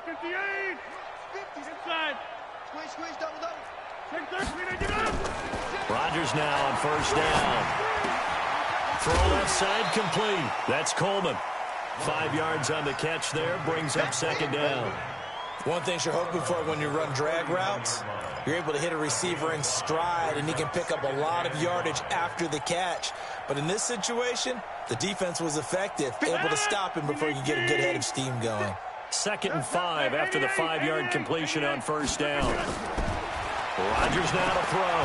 58. 50 inside. Squish, double. Rodgers now on first down. Throw left side complete. That's Coleman. 5 yards on the catch there, brings up second down. One thing you're hoping for when you run drag routes, you're able to hit a receiver in stride, and he can pick up a lot of yardage after the catch. But in this situation, the defense was effective, able to stop him before you can get a good head of steam going. 2nd and 5 after the 5-yard completion on first down. Rodgers now to throw.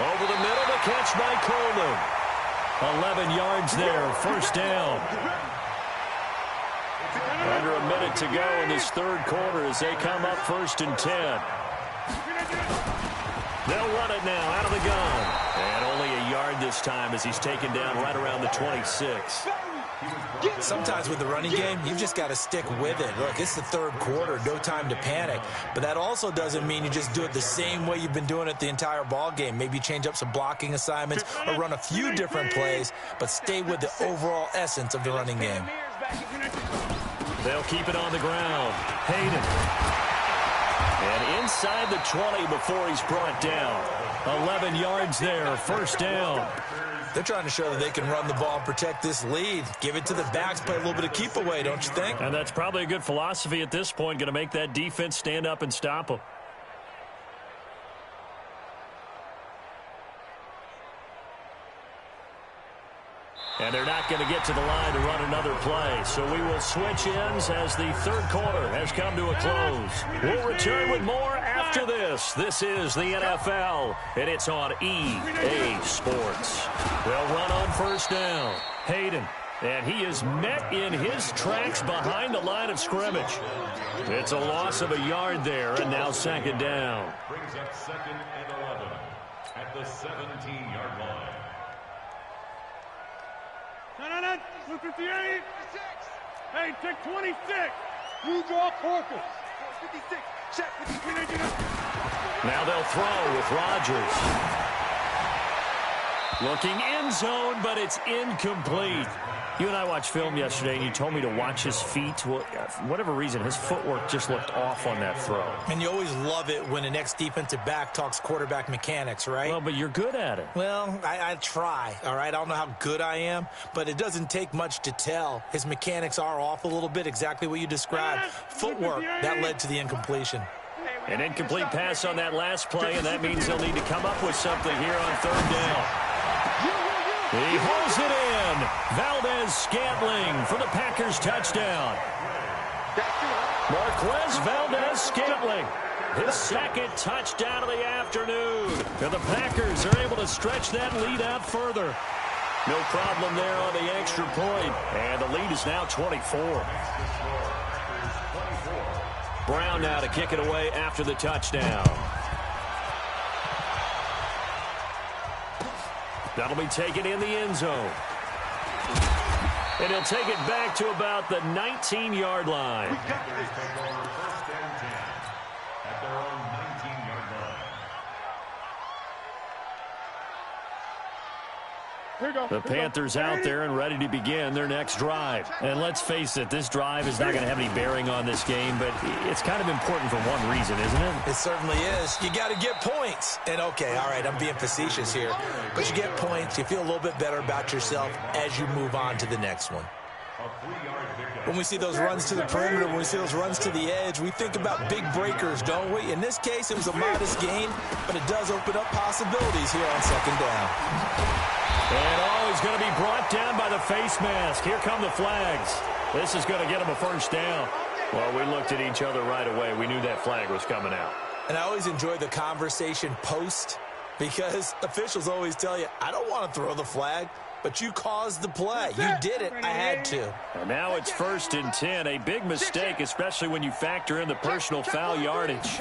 Over the middle, the catch by Coleman. 11 yards there, first down. Under a minute to go in this third quarter as they come up 1st and 10. They'll run it now out of the gun. And only a yard this time as he's taken down right around the 26. Sometimes with the running game, you've just got to stick with it. Look, it's the third quarter, no time to panic. But that also doesn't mean you just do it the same way you've been doing it the entire ball game. Maybe change up some blocking assignments or run a few different plays, but stay with the overall essence of the running game. They'll keep it on the ground. Hayden. And inside the 20 before he's brought down. 11 yards there, first down. They're trying to show that they can run the ball and protect this lead. Give it to the backs, play a little bit of keep away, don't you think? And that's probably a good philosophy at this point, going to make that defense stand up and stop them. And they're not going to get to the line to run another play. So we will switch ends as the third quarter has come to a close. We'll return with more after this. This is the NFL, and it's on EA Sports. They'll run on first down. Hayden. And he is met in his tracks behind the line of scrimmage. It's a loss of a yard there, and now second down. Brings up 2nd and 11 at the 17-yard line. 58. Hey, take 26. You draw corpus. 56. Check. Now they'll throw with Rodgers. Looking end zone, but it's incomplete. You and I watched film yesterday, and you told me to watch his feet. Well, for whatever reason, his footwork just looked off on that throw. And you always love it when an ex-defensive back talks quarterback mechanics, right? Well, but you're good at it. Well, I try, all right? I don't know how good I am, but it doesn't take much to tell. His mechanics are off a little bit, exactly what you described. Footwork, that led to the incompletion. An incomplete pass on that last play, and that means they'll need to come up with something here on third down. He holds it in. Valdez-Scantling for the Packers touchdown. Marquez Valdez-Scantling, his second touchdown of the afternoon. And the Packers are able to stretch that lead out further. No problem there on the extra point. And the lead is now 24. Brown now to kick it away after the touchdown. That'll be taken in the end zone. And he'll take it back to about the 19-yard line. First and 10 at their own 19-yard line. The Panthers out there and ready to begin their next drive. And let's face it, this drive is not going to have any bearing on this game, but it's kind of important for one reason, isn't it? It certainly is. You got to get points. And, okay, all right, I'm being facetious here. But you get points, you feel a little bit better about yourself as you move on to the next one. When we see those runs to the perimeter, when we see those runs to the edge, we think about big breakers, don't we? In this case, it was a modest gain, but it does open up possibilities here on second down. And he's going to be brought down by the face mask. Here come the flags. This is going to get him a first down. Well, we looked at each other right away. We knew that flag was coming out. And I always enjoy the conversation post because officials always tell you, I don't want to throw the flag, but you caused the play. You did it. I had to. And now it's 1st and 10. A big mistake, especially when you factor in the personal foul yardage.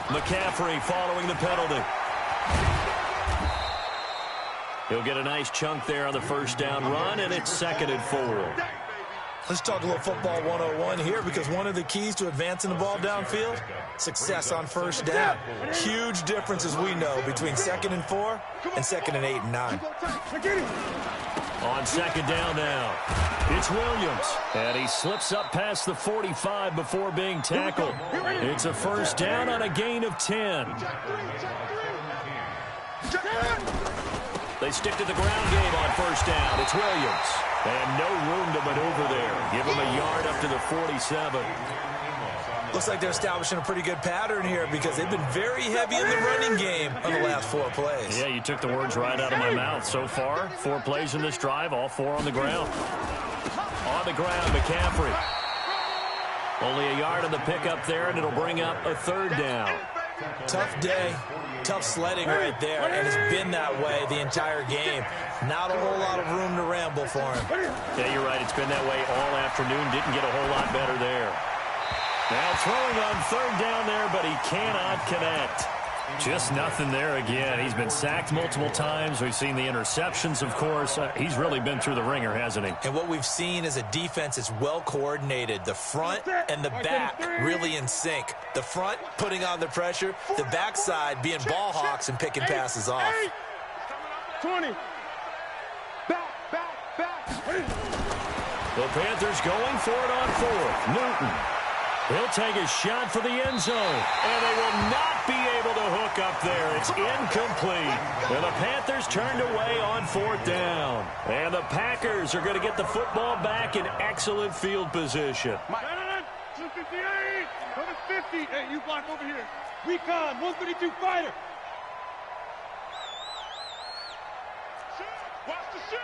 McCaffrey following the penalty. He'll get a nice chunk there on the first down run, and it's 2nd and 4. Let's talk a little football 101 here because one of the keys to advancing the ball downfield, success on first down. Huge difference, as we know, between 2nd and 4 and 2nd and 8 and 9. On second down now, it's Williams. And he slips up past the 45 before being tackled. It's a first down on a gain of 10. They stick to the ground game on first down. It's Williams. And no room to maneuver there. Give him a yard up to the 47. Looks like they're establishing a pretty good pattern here because they've been very heavy in the running game on the last 4 plays. Yeah, you took the words right out of my mouth. So far, 4 plays in this drive, all 4 on the ground. On the ground, McCaffrey. Only a yard on the pickup there, and it'll bring up a third down. Tough day, tough sledding right there, and it's been that way the entire game. Not a whole lot of room to ramble for him. Yeah, you're right. It's been that way all afternoon. Didn't get a whole lot better there. Now throwing on third down there, but he cannot connect. Just nothing there again. He's been sacked multiple times. We've seen the interceptions, of course. He's really been through the ringer, hasn't he? And what we've seen is a defense that's well coordinated. The front and the back really in sync. The front putting on the pressure. The backside being ball hawks and picking passes off. 20. Back. The Panthers going for it on fourth. Newton. He'll take a shot for the end zone. And they will not be able to hook up there. It's incomplete. And the Panthers turned away on fourth down. And the Packers are going to get the football back in excellent field position. 258. 50. Hey, you block over here. Recon, 132 fighter. Watch the shot.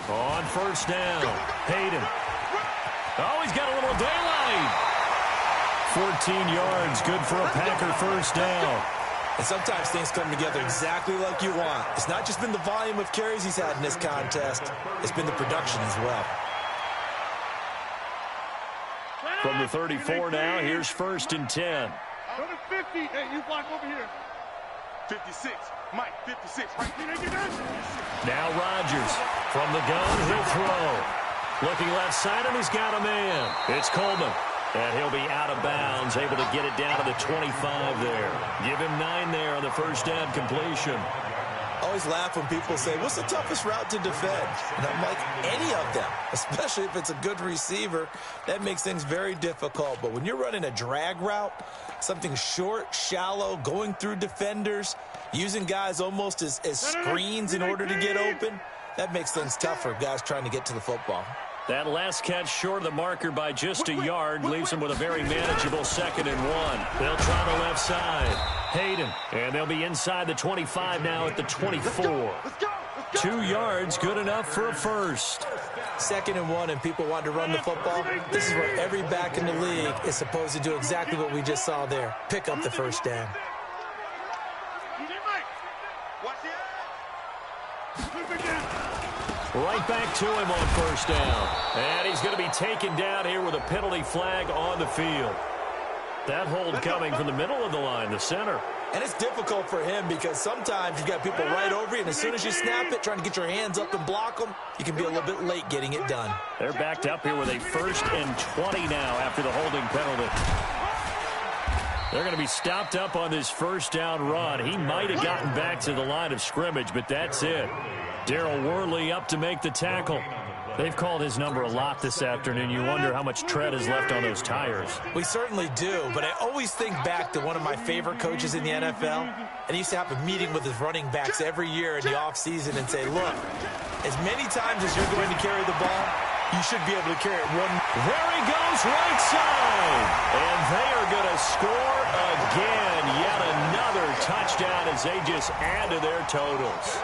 On first down, Hayden. Oh, he's got a little daylight. 14 yards, good for a Packer first down. And sometimes things come together exactly like you want. It's not just been the volume of carries he's had in this contest. It's been the production as well. From the 34 now, here's first and 10. 50. Hey, you block over here. 56. Mike, 56. Right. Now Rodgers. From the gun, he'll throw. Looking left side, and he's got a man. It's Coleman. And he'll be out of bounds, able to get it down to the 25 there. Give him 9 there on the first down completion. Always laugh when people say, what's the toughest route to defend? And I'm like, any of them, especially if it's a good receiver. That makes things very difficult. But when you're running a drag route, something short, shallow, going through defenders, using guys almost as screens in order to get open, that makes things tougher, guys trying to get to the football. That last catch short of the marker by just a yard leaves him with a very manageable 2nd and 1. They'll try the left side. Hayden. And they'll be inside the 25 now at the 24. 2 yards, good enough for a first. 2nd and 1, and people want to run the football. This is where every back in the league is supposed to do exactly what we just saw there. Pick up the first down. Right back to him on first down. And he's going to be taken down here with a penalty flag on the field. That hold coming from the middle of the line, the center. And it's difficult for him because sometimes you've got people right over you, and as soon as you snap it, trying to get your hands up and block them, you can be a little bit late getting it done. They're backed up here with a 1st and 20 now after the holding penalty. They're going to be stopped up on this first down run. He might have gotten back to the line of scrimmage, but that's it. Darryl Worley up to make the tackle. They've called his number a lot this afternoon. You wonder how much tread is left on those tires. We certainly do, but I always think back to one of my favorite coaches in the NFL, and he used to have a meeting with his running backs every year in the offseason and say, look, as many times as you're going to carry the ball, you should be able to carry it one. There he goes, right side. And they are going to score again. Yet another touchdown as they just add to their totals.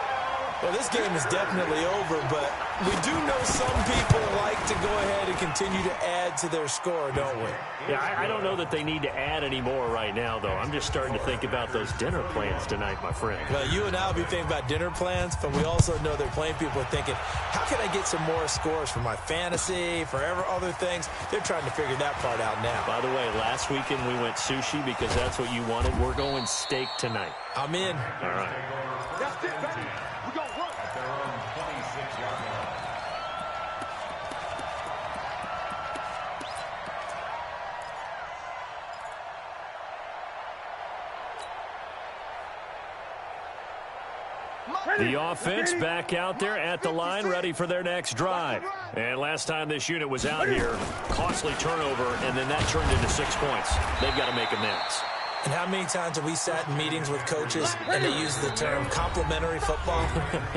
Well, this game is definitely over, but we do know some people like to go ahead and continue to add to their score, don't we? Yeah, I don't know that they need to add any more right now, though. I'm just starting to think about those dinner plans tonight, my friend. Well, you and I will be thinking about dinner plans, but we also know that plenty of people are thinking, how can I get some more scores for my fantasy, for other things? They're trying to figure that part out now. By the way, last weekend we went sushi because that's what you wanted. We're going steak tonight. I'm in. All right. That's it, baby. We're going to run. At their own 26-yard line. The offense back out there at the line, ready for their next drive. And last time this unit was out here, costly turnover, and then that turned into 6 points. They've got to make amends. And how many times have we sat in meetings with coaches and they use the term complementary football?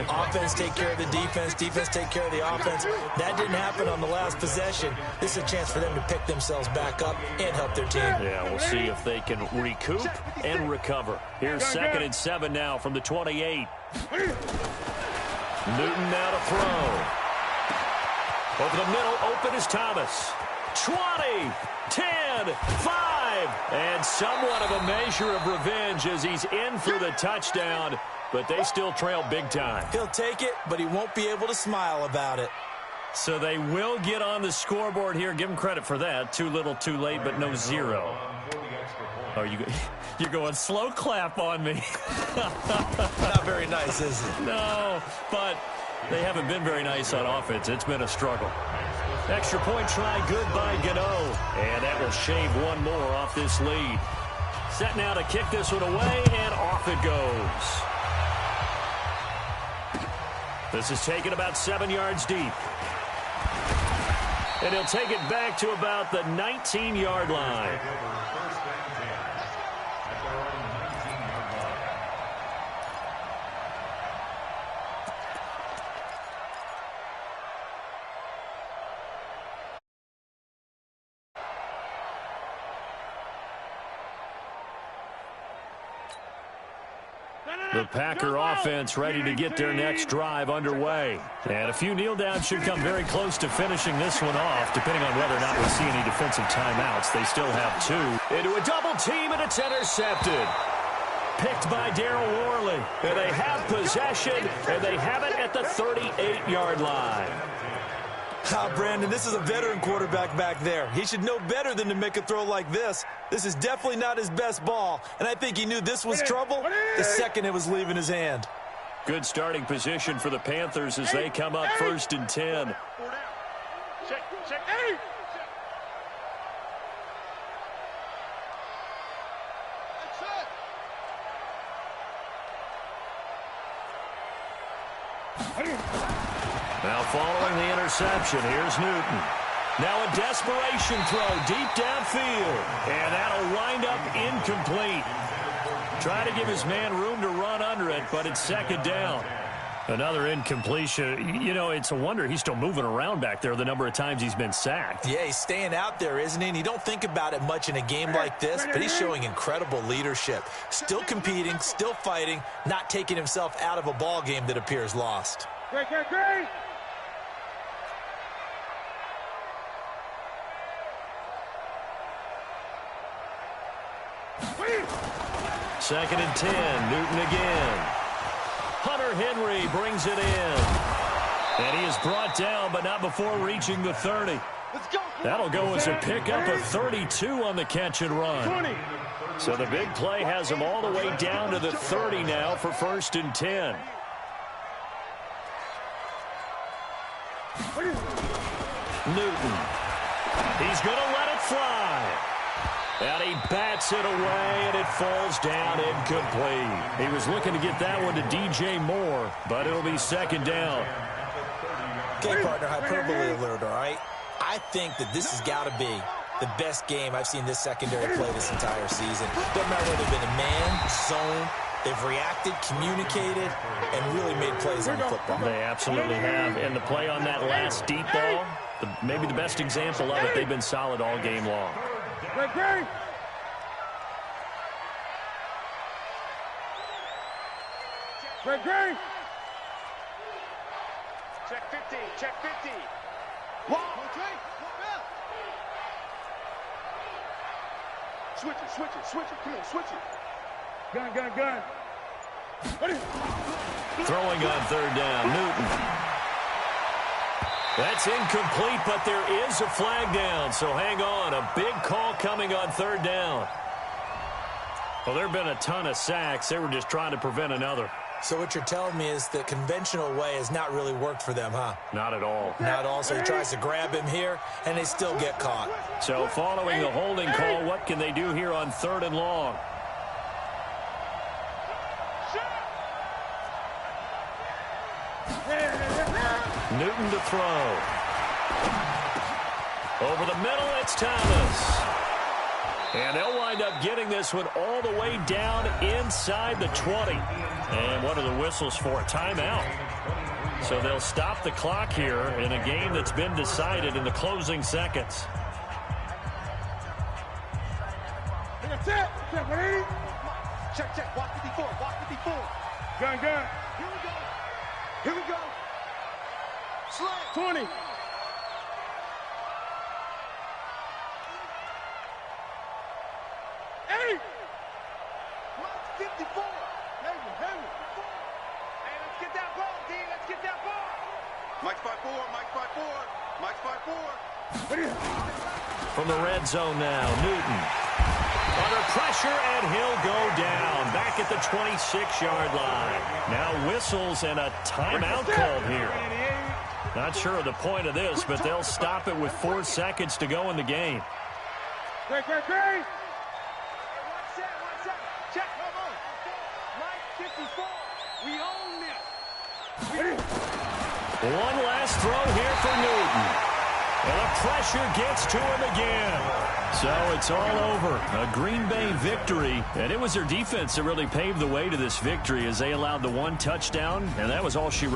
Offense take care of the defense, defense take care of the offense. That didn't happen on the last possession. This is a chance for them to pick themselves back up and help their team. Yeah, we'll see if they can recoup and recover. Here's 2nd and 7 now from the 28. Newton now to throw. Over the middle, open is Thomas. 20, 10, 5, and somewhat of a measure of revenge as he's in for the touchdown, but they still trail big time. He'll take it, but he won't be able to smile about it. So they will get on the scoreboard here. Give them credit for that. Too little, too late, but no 0. Oh, you're going slow clap on me. Not very nice, is it? No, but they haven't been very nice on offense. It's been a struggle. Extra point try, good by Gano. And that will shave one more off this lead. Set now to kick this one away, and off it goes. This is taken about 7 yards deep. And he'll take it back to about the 19-yard line. The Packer offense ready to get their next drive underway. And a few kneel downs should come very close to finishing this one off, depending on whether or not we see any defensive timeouts. They still have 2. Into a double team, and it's intercepted. Picked by Darryl Worley. And they have possession, and they have it at the 38-yard line. Brandon, this is a veteran quarterback back there. He should know better than to make a throw like this. This is definitely not his best ball, and I think he knew this was trouble the second it was leaving his hand. Good starting position for the Panthers as they come up 1st and 10. Check. Now following the interception, here's Newton. Now a desperation throw deep downfield. And that'll wind up incomplete. Try to give his man room to run under it, but it's 2nd down. Another incompletion. You know, it's a wonder he's still moving around back there the number of times he's been sacked. Yeah, he's staying out there, isn't he? And you don't think about it much in a game like this, but he's showing incredible leadership. Still competing, still fighting, not taking himself out of a ball game that appears lost. Great. 2nd and 10, Newton again. Hunter Henry brings it in. And he is brought down, but not before reaching the 30. That'll go as a pickup of 32 on the catch and run. So the big play has him all the way down to the 30 now for 1st and 10. Newton. He's going to let it fly. And he bats it away, and it falls down incomplete. He was looking to get that one to DJ Moore, but it'll be 2nd down. Okay, partner, hyperbole alert, all right? I think that this has got to be the best game I've seen this secondary play this entire season. Doesn't matter whether they've been a man, zone, they've reacted, communicated, and really made plays on the football. They absolutely have. And the play on that last deep ball, maybe the best example of it, they've been solid all game long. Great. Check 50. Switch it. Come on, switch it. Gun. Throwing on 3rd down, Newton. That's incomplete, but there is a flag down, so hang on. A big call coming on 3rd down. Well, there have been a ton of sacks. They were just trying to prevent another. So what you're telling me is the conventional way has not really worked for them, huh? Not at all. Not at all. So he tries to grab him here, and they still get caught. So following the holding call, what can they do here on 3rd and long? Newton to throw. Over the middle, it's Thomas. And they'll wind up getting this one all the way down inside the 20. And what are the whistles for? Timeout. So they'll stop the clock here in a game that's been decided in the closing seconds. Check, check, walk 54, walk 54. Gun. Here we go. Slant. 20. Hey, 54. Hey, let's get that ball, D. Let's get that ball. Mike's 5-4, Mike's 5-4, Mike's 5-4. From the red zone now, Newton. Under pressure, and he'll go down. Back at the 26-yard line. Now whistles and a timeout called here. Not sure of the point of this, but they'll stop it with 4 seconds to go in the game. Great. Check, come on. Mike 54. We own this. One last throw here for Newton. And the pressure gets to him again. So it's all over. A Green Bay victory. And it was their defense that really paved the way to this victory as they allowed the 1 touchdown. And that was all she